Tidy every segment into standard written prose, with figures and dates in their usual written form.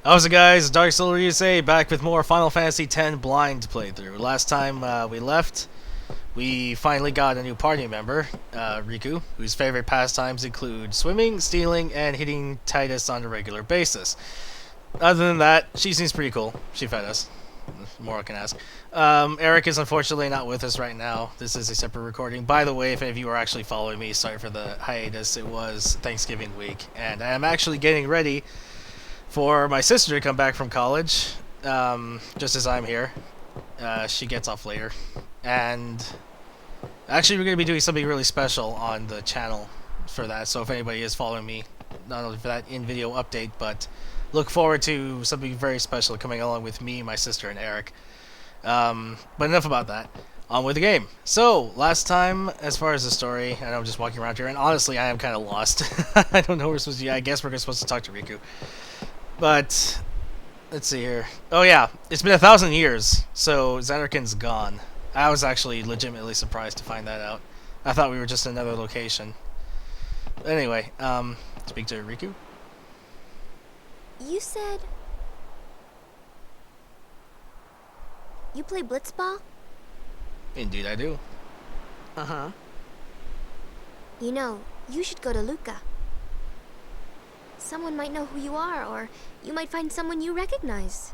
How's it, guys? Dark Soul Ryusei back with more Final Fantasy X blind playthrough. Last time we left, we finally got a new party member, Riku, whose favorite pastimes include swimming, stealing, and hitting Titus on a regular basis. Other than that, she seems pretty cool. She fed us. More I can ask. Eric is unfortunately not with us right now. This is a separate recording. By the way, if any of you are actually following me, sorry for the hiatus. It was Thanksgiving week, and I am actually getting ready for my sister to come back from college, just as I'm here. She gets off later. And actually we're going to be doing something really special on the channel for that, so if anybody is following me, not only for that in-video update, but look forward to something very special coming along with me, my sister, and Eric. But enough about that. On with the game. So, last time, as far as the story, I know I'm just walking around here, and honestly I am kind of lost. I don't know where we're supposed to be. I guess we're supposed to talk to Riku. But, let's see here. Oh yeah, it's been 1,000 years, so Zanarkand's gone. I was actually legitimately surprised to find that out. I thought we were just in another location. But anyway, speak to Riku. You said... you play blitzball? Indeed I do. Uh-huh. You know, you should go to Luca. Someone might know who you are, or you might find someone you recognize.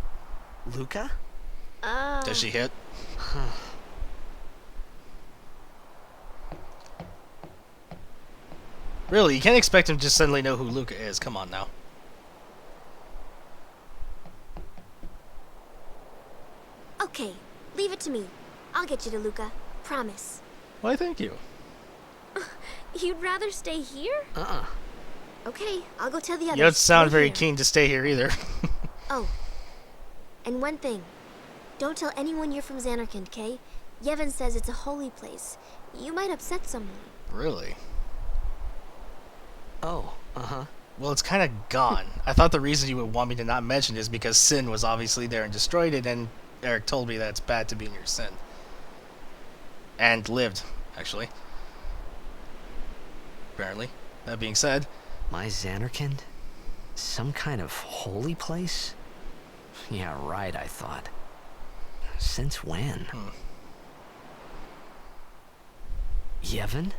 Luca? Does she hit? Really, you can't expect him to just suddenly know who Luca is. Come on now. Okay, leave it to me. I'll get you to Luca. Promise. Why, thank you. You'd rather stay here? Okay, I'll go tell the others. You don't sound Stay very here. keen to stay here either. Oh, and one thing. Don't tell anyone you're from Zanarkand, Kay? Yevon says it's a holy place. You might upset someone. Really? Oh, uh-huh. Well, it's kind of gone. I thought the reason you would want me to not mention it is because Sin was obviously there and destroyed it, and Eric told me that it's bad to be near Sin. And lived, actually. Apparently. That being said... My Zanarkand? Some kind of holy place? Yeah, right, I thought. Since when? Yevon?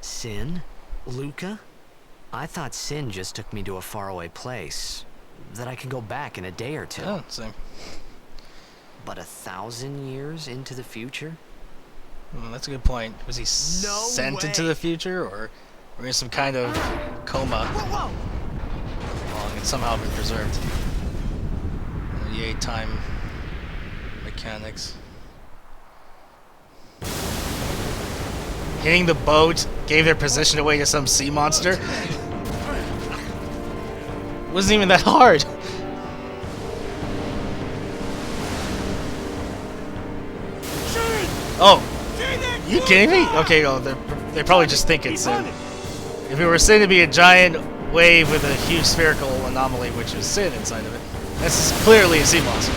Sin? Luca? I thought Sin just took me to a faraway place. That I could go back in a day or two. Oh, same. But 1,000 years into the future? That's a good point. Was he sent into the future, or in some kind of coma? Whoa! Well, it's somehow been preserved. Yay, time mechanics. Hitting the boat gave their position away to some sea monster. Wasn't even that hard. Oh, you kidding me? Okay, well, they probably just think it's Sin. If it were Sin, it'd be a giant wave with a huge spherical anomaly, which is Sin inside of it. This is clearly a sea monster.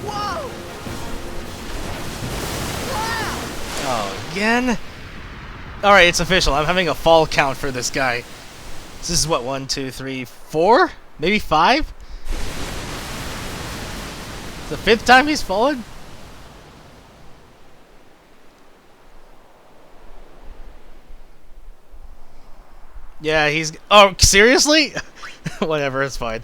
Whoa! Oh, again? Alright, it's official. I'm having a fall count for this guy. This is what, 1, 2, 3, 4? Maybe 5? The 5th time he's fallen? Yeah, he's... Oh, seriously? Whatever, it's fine.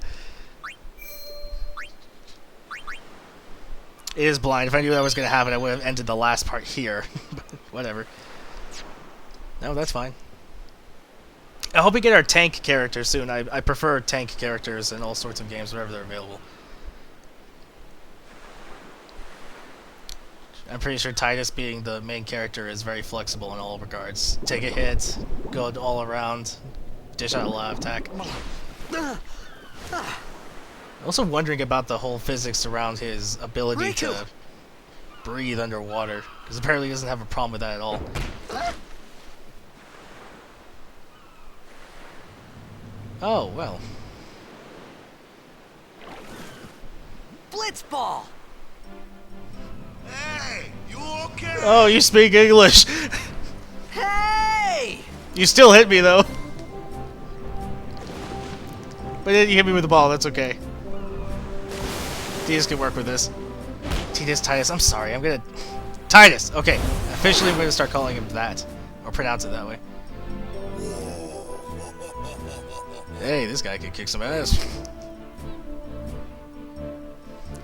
It is blind. If I knew that was going to happen, I would have ended the last part here. Whatever. No, that's fine. I hope we get our tank character soon. I prefer tank characters in all sorts of games wherever they're available. I'm pretty sure Titus, being the main character, is very flexible in all regards. Take a hit, go all around, dish out a live attack. Also wondering about the whole physics around his ability to breathe underwater, because apparently he doesn't have a problem with that at all. Oh, well. Blitzball! Hey, you okay? Oh, you speak English! Hey! You still hit me, though. But then you hit me with the ball, that's okay. Titus can work with this. Titus, I'm sorry, I'm gonna... Titus! Okay, officially I'm gonna start calling him that. Or pronounce it that way. Hey, this guy can kick some ass.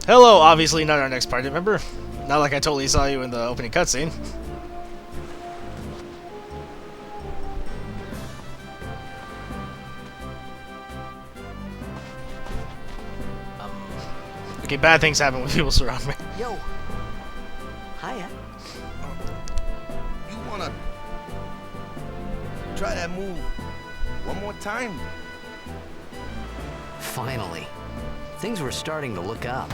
Hello, obviously not our next party member. Not like I totally saw you in the opening cutscene. Okay, bad things happen when people surround me. Yo. Hiya. You wanna try that move one more time? Finally. Things were starting to look up.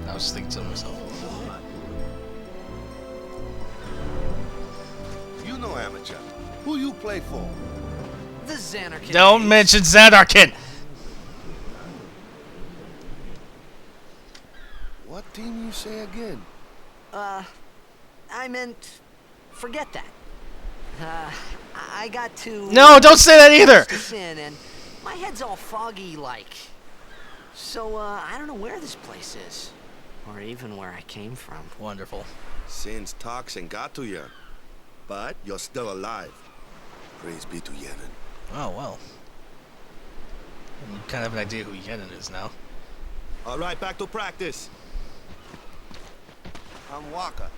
I was thinking to myself. You know, amateur. Who you play for? The Xanarkand. Don't mention Xanarkand! What team you say again? I meant... Forget that. I got to... No, don't say that either! Sin, and my head's all foggy, like. So, I don't know where this place is. Or even where I came from. Wonderful. Sin's toxin got to you, but you're still alive. Praise be to Yevon. Oh, well. You kind of have an idea who Yevon is now. All right, back to practice. I'm Waka,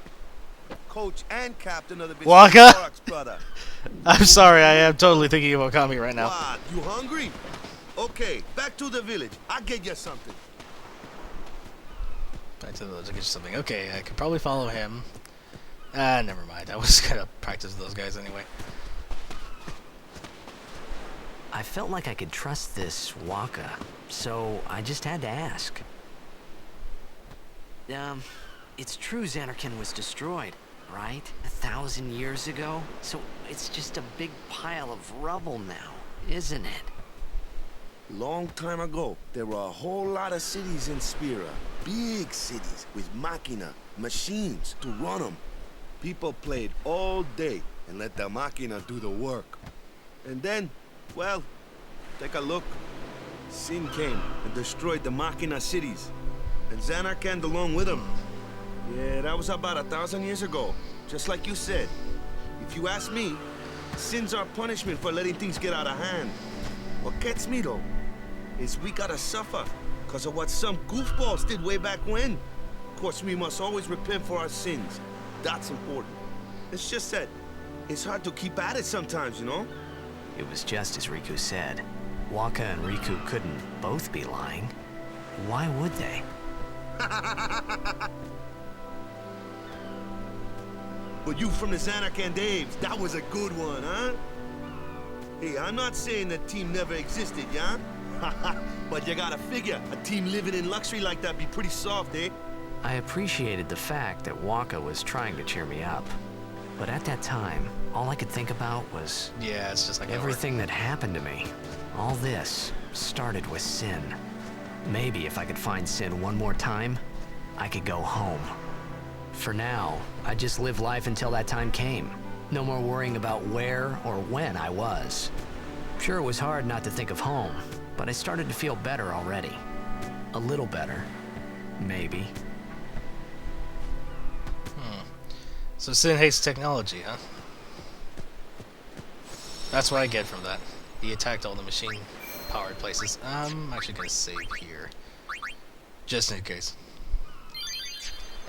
coach and captain of the Waka? Thorax, brother. I'm sorry, I am totally thinking of Okami right now. What? You hungry? Okay, back to the village. I'll get you something. Back to the village, I'll get you something. Okay, I could probably follow him. Never mind. I was gonna practice with those guys anyway. I felt like I could trust this Waka, so I just had to ask. It's true Xanarkand was destroyed, right? 1,000 years ago? So it's just a big pile of rubble now, isn't it? Long time ago, there were a whole lot of cities in Spira. Big cities with machina, machines to run them. People played all day and let the machina do the work. And then, well, take a look. Sin came and destroyed the machina cities. And Xanarkand along with him. Yeah, that was about 1,000 years ago. Just like you said. If you ask me, Sin's our punishment for letting things get out of hand. What gets me though, is we gotta suffer because of what some goofballs did way back when. Of course, we must always repent for our sins. That's important. It's just that it's hard to keep at it sometimes, you know? It was just as Riku said. Waka and Riku couldn't both be lying. Why would they? But you from the Xanarkand Daves, that was a good one, huh? Hey, I'm not saying that team never existed, yeah? But you gotta figure, a team living in luxury like that be pretty soft, eh? I appreciated the fact that Waka was trying to cheer me up. But at that time, all I could think about was Yeah, it's just like everything that happened to me. All this started with Sin. Maybe if I could find Sin one more time, I could go home. For now, I just live life until that time came. No more worrying about where or when I was. Sure, it was hard not to think of home, but I started to feel better already. A little better. Maybe. So Sin hates technology, huh? That's what I get from that. He attacked all the machine-powered places. I'm actually gonna save here. Just in case.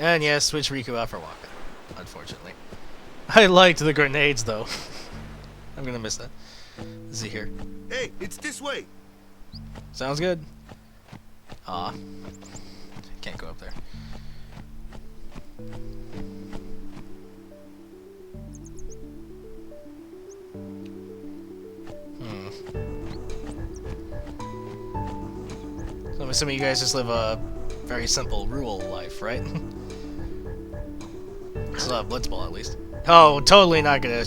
And yes, switch Riku out for Waka, unfortunately. I liked the grenades, though. I'm gonna miss that. Is he here? Hey, it's this way. Sounds good. Aw. Can't go up there. So I'm assuming you guys just live a very simple rural life, right? Still have Blitzball at least. Oh, totally not gonna...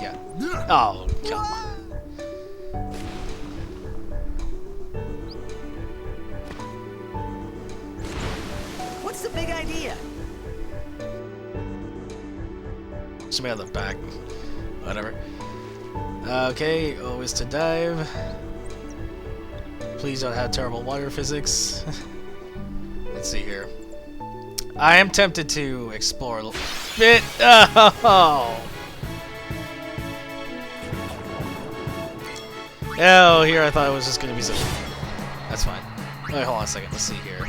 Yeah. Oh, come on. Big idea. Should be on the back. Whatever. Okay, always to dive. Please don't have terrible water physics. Let's see here. I am tempted to explore a little bit. Oh! Oh, here I thought it was just gonna be some. That's fine. Wait, hold on a second. Let's see here.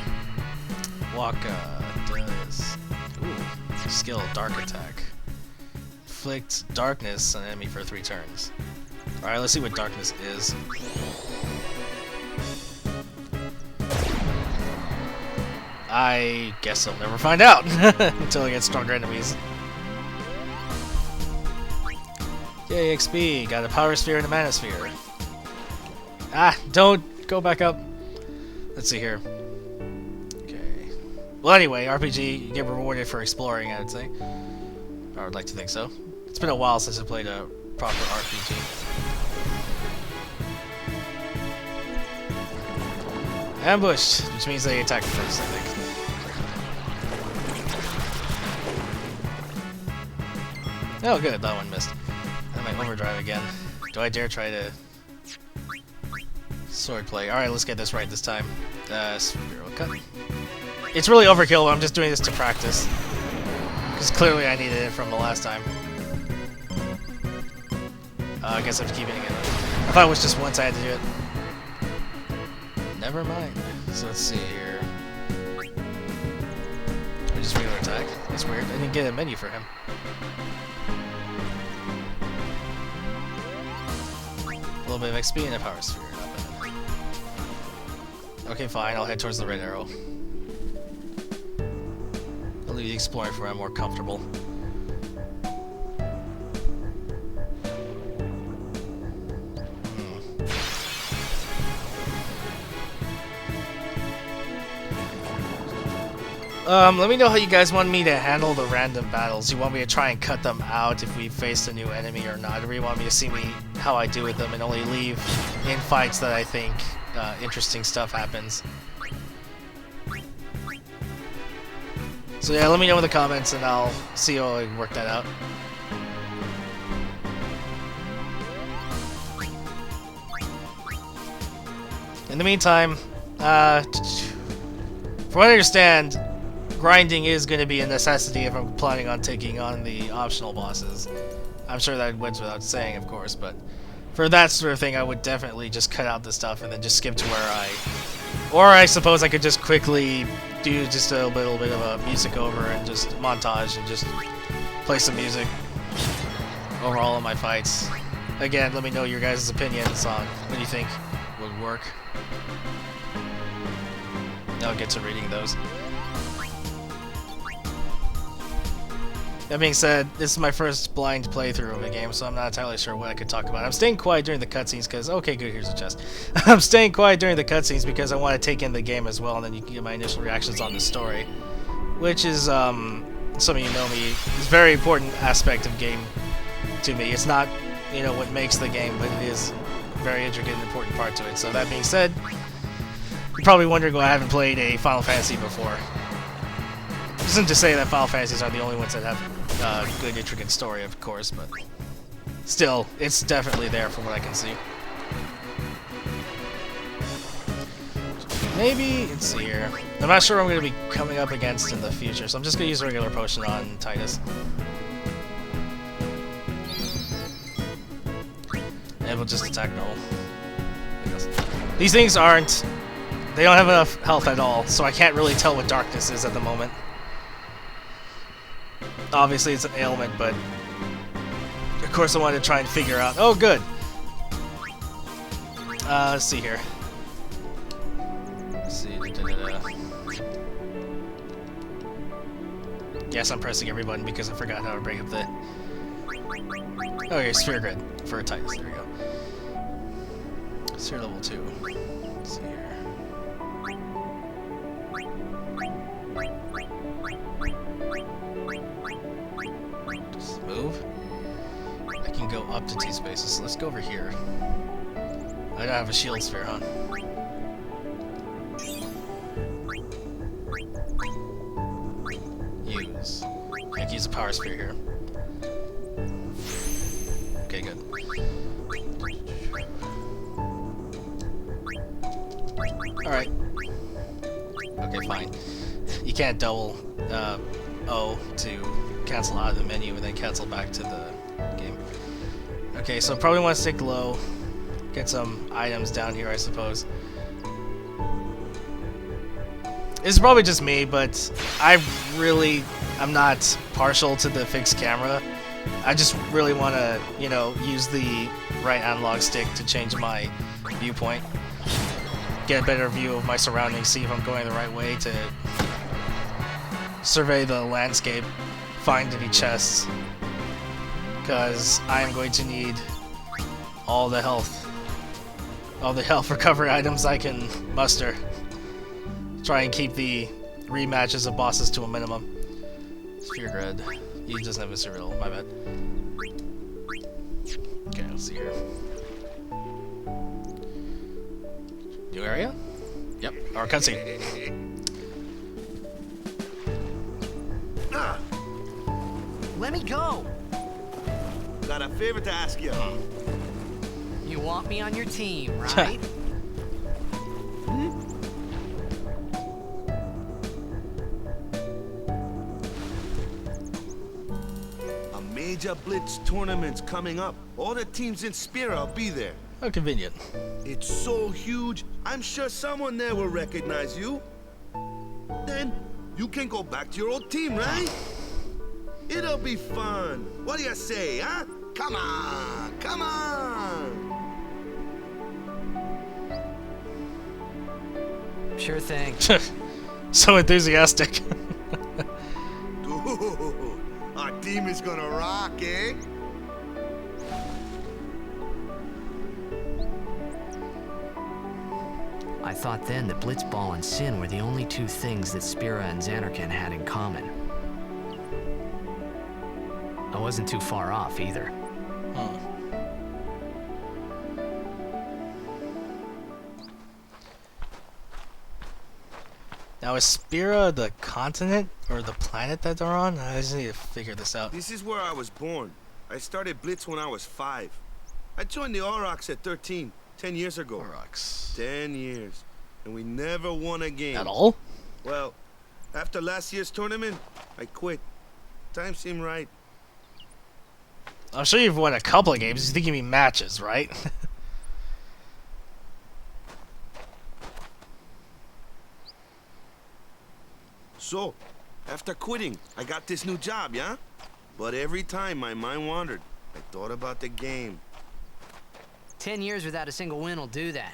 Waka does. Ooh. Skill Dark Attack. Inflict darkness on an enemy for 3 turns. Alright, let's see what darkness is. I guess I'll never find out until I get stronger enemies. Yay, XP! Got a power sphere and a mana sphere. Ah, don't go back up. Let's see here. Okay. Well, anyway, RPG, you get rewarded for exploring, I'd say. I would like to think so. It's been a while since I played a proper RPG. Ambushed, which means they attack first, I think. Oh, good, that one missed. I might overdrive again. Do I dare try to sword play? Alright, let's get this right this time. Spiral cut. It's really overkill, but I'm just doing this to practice. Because clearly I needed it from the last time. I guess I have to keep hitting it. I thought it was just once I had to do it. Never mind. So let's see here. I just regular attack. That's weird. I didn't get a menu for him. A little bit of XP and a power sphere. Not bad. Okay, fine. I'll head towards the red arrow. I'll leave the exploring for where I'm more comfortable. Let me know how you guys want me to handle the random battles. You want me to try and cut them out if we face a new enemy or not? Or you want me to see how I do with them and only leave in fights that I think interesting stuff happens? So yeah, let me know in the comments and I'll see how I work that out. In the meantime, from what I understand, grinding is going to be a necessity if I'm planning on taking on the optional bosses. I'm sure that went without saying, of course, but for that sort of thing, I would definitely just cut out the stuff and then just skip to where Or I suppose I could just quickly do just a little bit of a music over and just montage and just play some music over all of my fights. Again, let me know your guys' opinions on what you think would work. I'll get to reading those. That being said, this is my first blind playthrough of a game, so I'm not entirely sure what I could talk about. I'm staying quiet during the cutscenes because... Okay, good, here's a chest. I'm staying quiet during the cutscenes because I want to take in the game as well, and then you can get my initial reactions on the story. Which is, some of you know me, is a very important aspect of game to me. It's not, you know, what makes the game, but it is a very intricate and important part to it. So that being said, you're probably wondering why I haven't played a Final Fantasy before. This isn't to say that Final Fantasies are the only ones that have good, intricate story, of course, but still, it's definitely there from what I can see. Maybe, let's see here. I'm not sure what I'm going to be coming up against in the future, so I'm just going to use a regular potion on Titus. And we'll just attack Noel. These things aren't... They don't have enough health at all, so I can't really tell what darkness is at the moment. Obviously it's an ailment, but of course I wanted to try and figure out... Oh, good! Let's see here. Let's see... Yes, I'm pressing every button because I forgot how to bring up the... Okay, Sphere Grid for Titus. There we go. Sphere level 2. Let's see here. Just move. I can go up to T spaces. So let's go over here. I don't have a shield sphere, huh? use a power sphere here. Okay, good. Alright. Okay, fine. You can't double O to cancel out of the menu and then cancel back to the game. Okay, so probably want to stick low. Get some items down here, I suppose. It's probably just me, but I'm not partial to the fixed camera. I just really want to, you know, use the right analog stick to change my viewpoint. Get a better view of my surroundings, see if I'm going the right way to survey the landscape, find any chests. Because I am going to need all the health recovery items I can muster. Try and keep the rematches of bosses to a minimum. Sphere Grid. He doesn't have a cereal, my bad. Okay, let's see here. New area? Yep, our cutscene. Let me go! Got a favor to ask you. You want me on your team, right? A major Blitz tournament's coming up. All the teams in Spira will be there. How convenient. It's so huge, I'm sure someone there will recognize you. Then you can go back to your old team, right? It'll be fun. What do you say, huh? Come on, come on! Sure thing. So enthusiastic. Dude, our team is gonna rock, eh? I thought then that Blitzball and Sin were the only two things that Spira and Xanarkand had in common. I wasn't too far off either. Now, is Spira the continent or the planet that they're on? I just need to figure this out. This is where I was born. I started Blitz when I was 5. I joined the Aurochs at 13, 10 years ago. Aurochs. 10 years. And we never won a game. At all? Well, after last year's tournament, I quit. Time seemed right. I'm sure you've won a couple of games. You think you mean matches, right? So, after quitting, I got this new job, yeah? But every time my mind wandered, I thought about the game. 10 years without a single win will do that.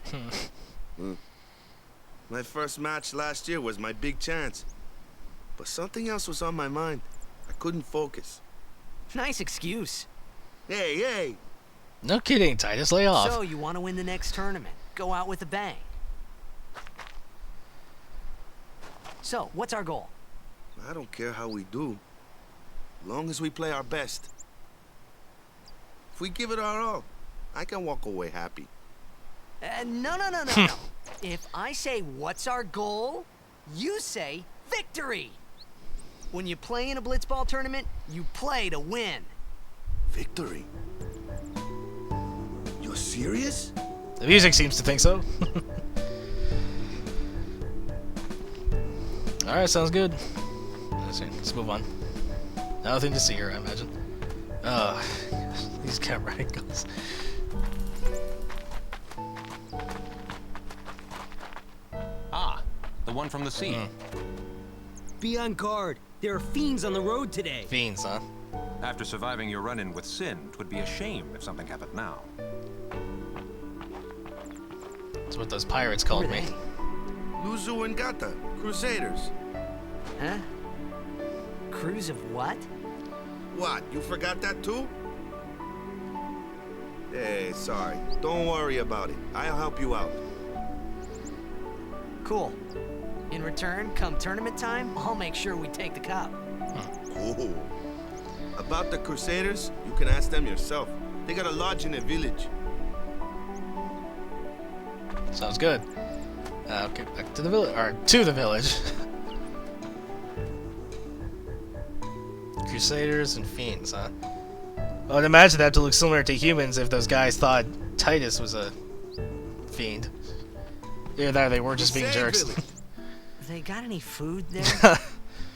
My first match last year was my big chance. But something else was on my mind. I couldn't focus. Nice excuse. Hey, hey! No kidding, Titus. Lay off. So, you want to win the next tournament. Go out with a bang. So, what's our goal? I don't care how we do. Long as we play our best. If we give it our all, I can walk away happy. No. If I say, what's our goal? You say, victory! When you play in a Blitzball tournament, you play to win. Victory? You're serious? The music seems to think so. Alright, sounds good. Let's move on. Nothing to see here, I imagine. These camera angles. Ah, the one from the sea. Be on guard. There are fiends on the road today. Fiends, huh? After surviving your run-in with Sin, it would be a shame if something happened now. That's what those pirates called me. Luzu and Gata, Crusaders. Huh? Cruise of what? What, you forgot that too? Hey, sorry. Don't worry about it. I'll help you out. Cool. In return, come tournament time, I'll make sure we take the cup. Cool. About the Crusaders, you can ask them yourself. They got a lodge in a village. Sounds good. Okay, back to the village, or to the village. Crusaders and Fiends, huh? I would imagine that to look similar to humans if those guys thought Titus was a fiend. Either that or they were just being jerks. They got any food there?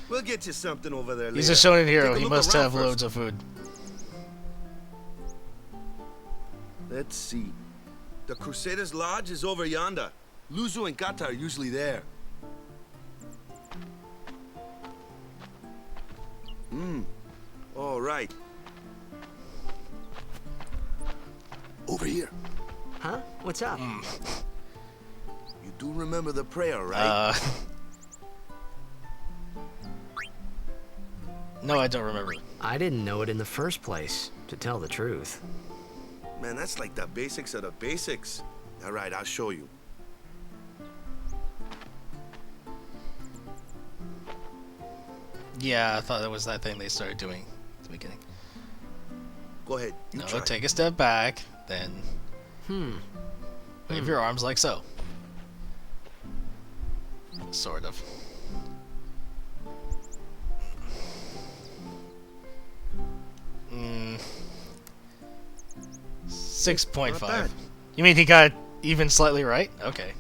We'll get you something over there He's later. a shonen hero. Take a He look must around have first. loads of food. Let's see. The Crusaders' Lodge is over yonder. Luzu and Kata are usually there. All right. Over here. Huh? What's up? You do remember the prayer, right? No, I don't remember. I didn't know it in the first place, to tell the truth. Man, that's like the basics of the basics. All right, I'll show you. Yeah, I thought it was that thing they started doing at the beginning. Go ahead. You No, try. take a step back, then wave your arms like so. Sort of. Mm. 6.5. Not bad. You mean he got even slightly right? Okay.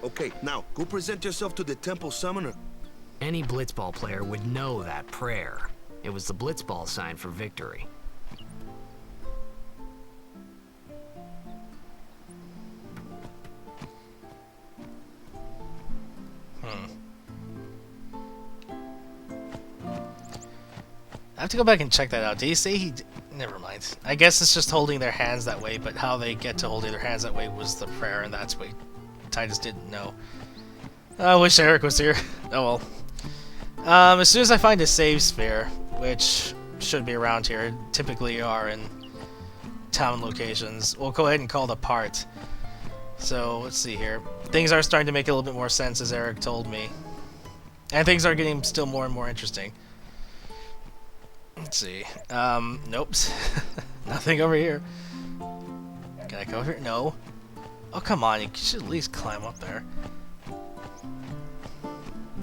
Okay, now go present yourself to the temple summoner. Any blitzball player would know that prayer. It was the blitzball sign for victory. I have to go back and check that out. Did he say he... Never mind. I guess it's just holding their hands that way, but how they get to holding their hands that way was the prayer, and that's what Titus didn't know. I wish Eric was here. Oh well. As soon as I find a save sphere, which should be around here, typically are in town locations, we'll go ahead and call the part. So, let's see here. Things are starting to make a little bit more sense, as Eric told me. And things are getting still more and more interesting. Let's see. Nope. Nothing over here. Can I go over here? No. Oh, come on. You should at least climb up there.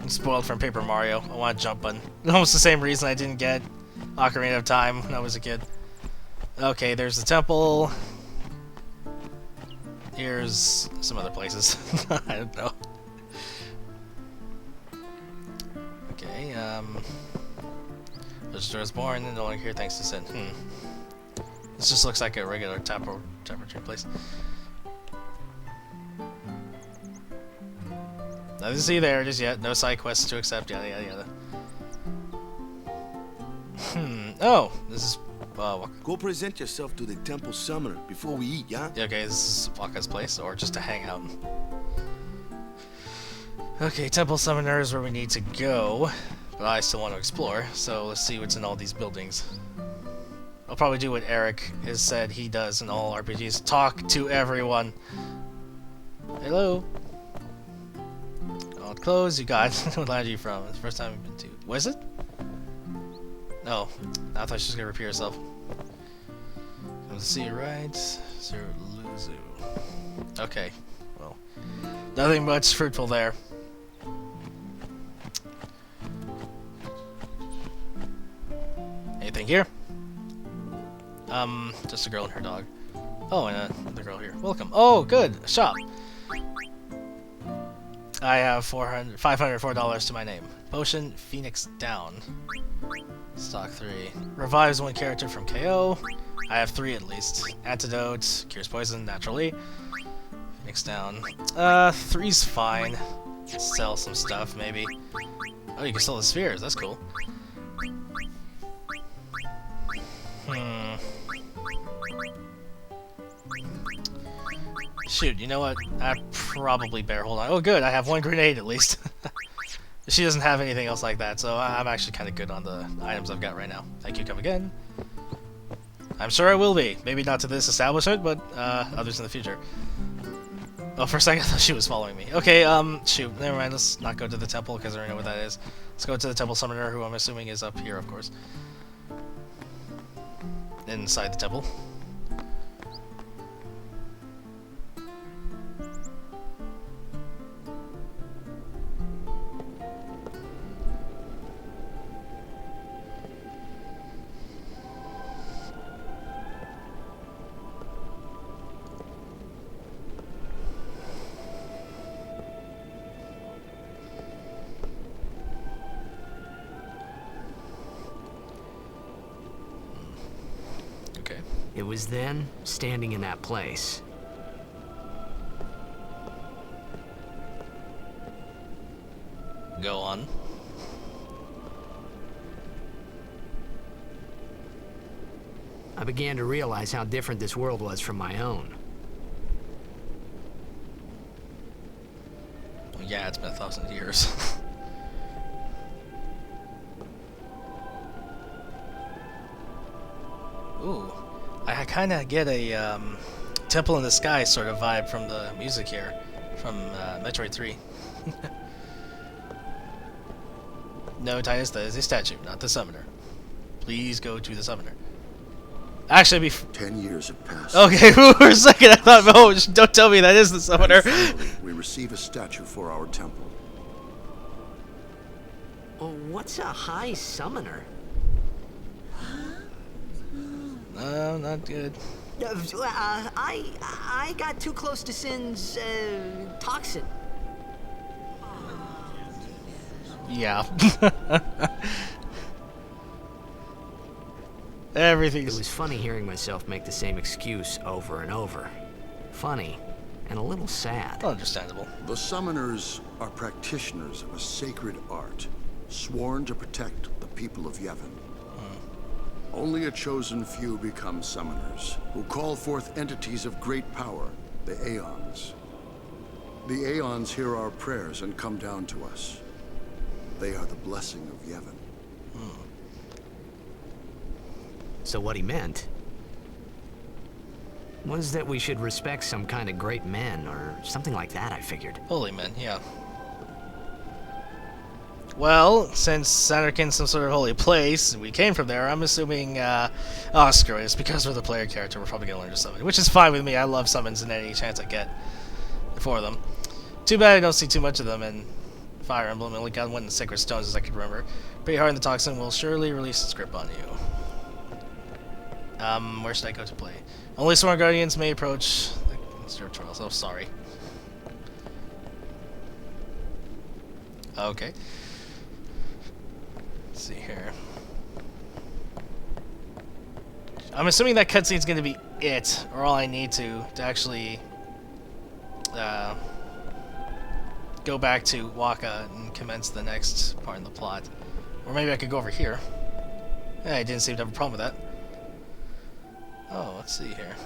I'm spoiled from Paper Mario. I want a jump button. Almost the same reason I didn't get Ocarina of Time when I was a kid. Okay, there's the temple. Here's some other places. I don't know. Okay, Visitor was born and no longer here thanks to sin. This just looks like a regular tapestry place. Nothing to see there just yet. No side quests to accept. Yada yada yada. Oh, this is Go present yourself to the temple summoner before we eat, yeah? okay, this is Waka's place, or just to hang out. Okay, temple summoner is where we need to go, but I still want to explore, so let's see what's in all these buildings. I'll probably do what Eric has said he does in all RPGs. Talk to everyone. Hello. All clothes you got. What land are you from? It's the first time I've been to. Was it? No. I thought she was going to repeat herself. Let's see, right? Sir Luzu. Okay. Well, nothing much fruitful there. Anything here? Just a girl and her dog. Oh, and another girl here. Welcome. Oh, good. Shop. I have $504 to my name. Potion, Phoenix Down. Stock 3. Revives one character from KO. I have 3 at least. Antidote, cures poison, naturally. Phoenix Down. 3's fine. Sell some stuff, maybe. Oh, you can sell the spheres. That's cool. Shoot, you know what? I probably better hold on. Oh, good. I have 1 grenade at least. She doesn't have anything else like that, so I'm actually kind of good on the items I've got right now. Thank you, come again. I'm sure I will be. Maybe not to this establishment, but others in the future. Oh, for a second I thought she was following me. Okay, shoot. Never mind. Let's not go to the temple, because I already know what that is. Let's go to the temple summoner, who I'm assuming is up here, of course. Inside the temple. It was then, standing in that place, Go on. I began to realize how different this world was from my own. Well, yeah, it's been 1,000 years. Ooh, I kind of get a Temple in the Sky sort of vibe from the music here, from Metroid 3. No, Titus, that is a statue, not the summoner. Please go to the summoner. Actually, 10 years have passed. okay, for a second I thought, oh, don't tell me that is the summoner. And finally, we receive a statue for our temple. Oh, what's a high summoner? No, not good. I got too close to Sin's toxin. Yeah. It Everything's... was funny hearing myself make the same excuse over and over. Funny, and a little sad. Understandable. The summoners are practitioners of a sacred art, sworn to protect the people of Yevon. Only a chosen few become summoners, who call forth entities of great power, the Aeons. The Aeons hear our prayers and come down to us. They are the blessing of Yevon. So what he meant was that we should respect some kind of great men, or something like that, I figured. Holy men, yeah. Well, since Zanarkand's some sort of holy place, and we came from there, I'm assuming, oh, screw it, it's because we're the player character, we're probably gonna learn to summon, which is fine with me. I love summons in any chance I get for them. Too bad I don't see too much of them in Fire Emblem. I only got one in the Sacred Stones, as I could remember. Pretty hard in the Toxin will surely release its grip on you. Where should I go to play? Only Sworn Guardians may approach the Zero Trials. Oh, sorry. Okay. Let's see here. I'm assuming that cutscene's going to be it, or all I need to actually go back to Waka and commence the next part in the plot. Or maybe I could go over here. Yeah, I didn't seem to have a problem with that. Oh, let's see here.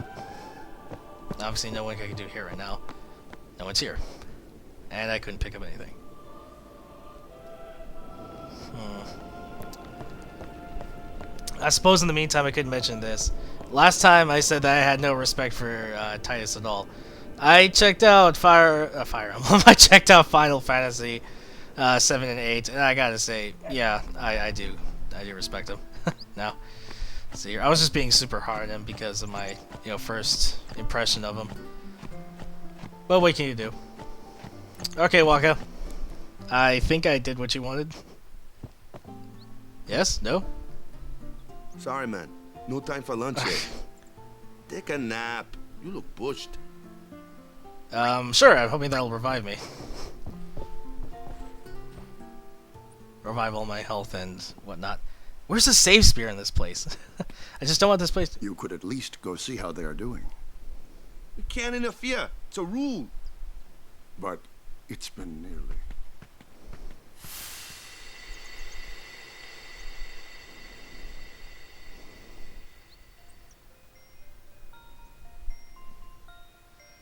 Obviously no one I can do here right now. No one's here. And I couldn't pick up anything. I suppose in the meantime I could mention this. Last time I said that I had no respect for Titus at all. I checked out Fire Emblem. I checked out Final Fantasy 7 and 8, and I gotta say, yeah, I do respect him. Now, see here, I was just being super hard on him because of my first impression of him. But what can you do? Okay, Waka. I think I did what you wanted. Yes? No? Sorry, man. No time for lunch yet. Take a nap. You look pushed. Sure, I'm hoping that'll revive me. Revive all my health and whatnot. Where's the save spear in this place? I just don't want this place to... You could at least go see how they are doing. You can't interfere. It's a rule. But it's been nearly.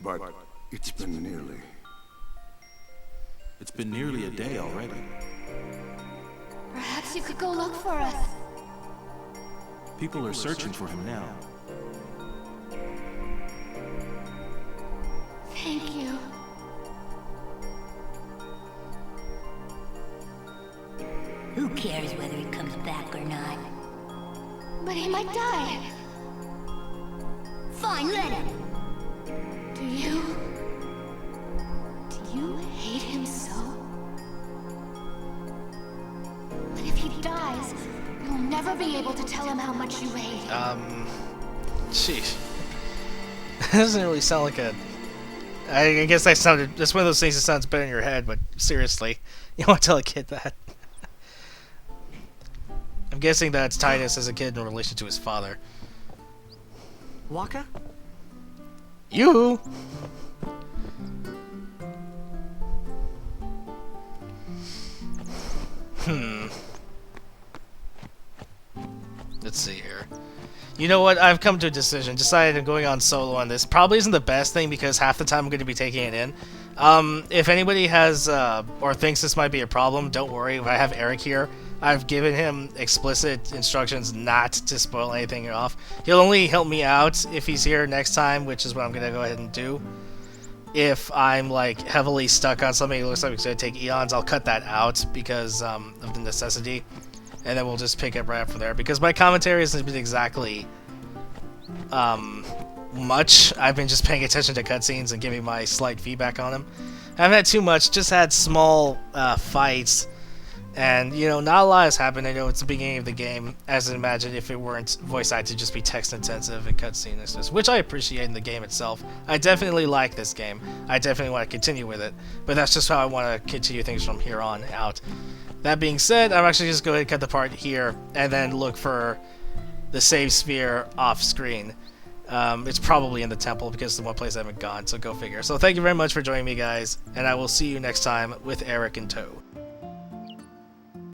But it's been nearly. It's been nearly a day already. Perhaps you could go look for us. People are searching for him now. Thank you. Who cares whether he comes back or not? But he might die. Fine, let him. Do you hate him so? But if he dies, you'll never be able to tell him how much you hate him. Sheesh. That doesn't really sound like a... I guess that's one of those things that sounds better in your head, but seriously, you want to tell a kid that? I'm guessing that's Titus as a kid in relation to his father. Waka? You. Let's see here. You know what? I've come to a decision. Decided I'm going on solo on this. Probably isn't the best thing because half the time I'm going to be taking it in. If anybody has or thinks this might be a problem, don't worry. If I have Eric here, I've given him explicit instructions not to spoil anything off. He'll only help me out if he's here next time, which is what I'm going to go ahead and do. If I'm like heavily stuck on something, it looks like it's going to take eons, I'll cut that out because of the necessity. And then we'll just pick up right up from there. Because my commentary hasn't been exactly much. I've been just paying attention to cutscenes and giving my slight feedback on them. I haven't had too much, just had small fights. And, you know, not a lot has happened. I know it's the beginning of the game, as I imagine if it weren't voice acted, just be text intensive and cutscene, which I appreciate in the game itself. I definitely like this game. I definitely want to continue with it. But that's just how I want to continue things from here on out. That being said, I'm actually just going to cut the part here and then look for the save sphere off screen. It's probably in the temple because it's the one place I haven't gone, so go figure. So thank you very much for joining me, guys, and I will see you next time with Eric in tow.